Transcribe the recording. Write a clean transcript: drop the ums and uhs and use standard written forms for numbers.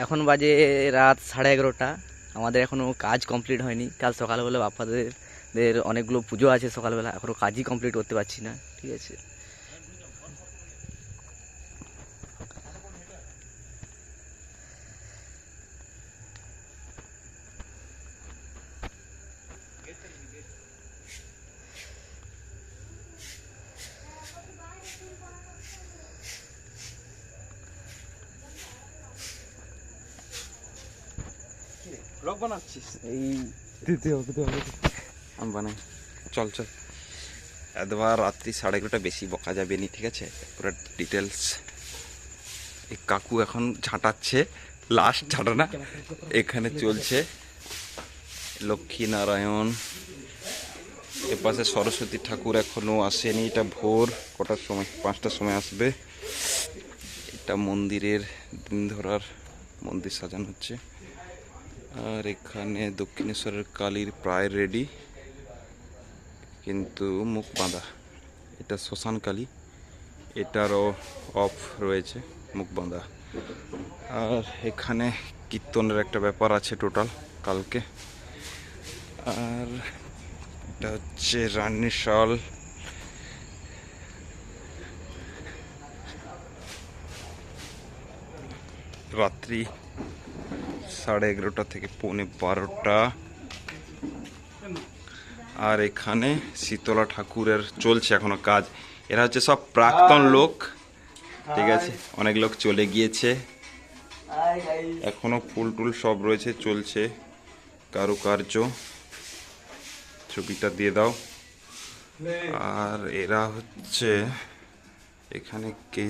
এখন বাজে রাত 11:30। আমাদের এখনো কাজ কমপ্লিট হয়নি। কাল সকালবেলা বাপ্পাদের অনেকগুলো পুজো আছে, সকালবেলা এখনো কাজই কমপ্লিট করতে পারছি না। ঠিক আছে, ব্লগ বানাচ্ছিস? এই আমি বানাই, চল চল। এবার রাত্রি 11:30 বেশি বকা যাবে নি, ঠিক আছে? পুরো ডিটেলস। এই কাকু এখন ঝাঁটাচ্ছে, লাস্ট ঝাঁটানা এখানে চলছে। লক্ষ্মী নারায়ণ, এপাশে সরস্বতী ঠাকুর এখনো আসেনি। এটা ভোর কটার সময়? 5টার সময় আসবে। এটা মন্দিরের দিন ধরার মন্দির সাজানো হচ্ছে। আর এখানে দক্ষিণেশ্বরের কালীর প্রায় রেডি, কিন্তু মুখ বাঁধা। এটা শ্মশান কালী, এটারও অফ রয়েছে, মুখ বাঁধা। আর এখানে কীর্তনের একটা ব্যাপার আছে টোটাল কালকে। আর এটা হচ্ছে রান্নিশাল। রাত্রি 11:30 থেকে 11:45। আর এখানে শীতলা ঠাকুরের চলছে এখনো কাজ। এরা হচ্ছে সব প্রাক্তন লোক, ঠিক আছে? অনেক লোক চলে গিয়েছে, এখনো ফুল টুল সব রয়েছে, চলছে কারুকার্য। ছবিটা দিয়ে দাও। আর এরা হচ্ছে এখানে কে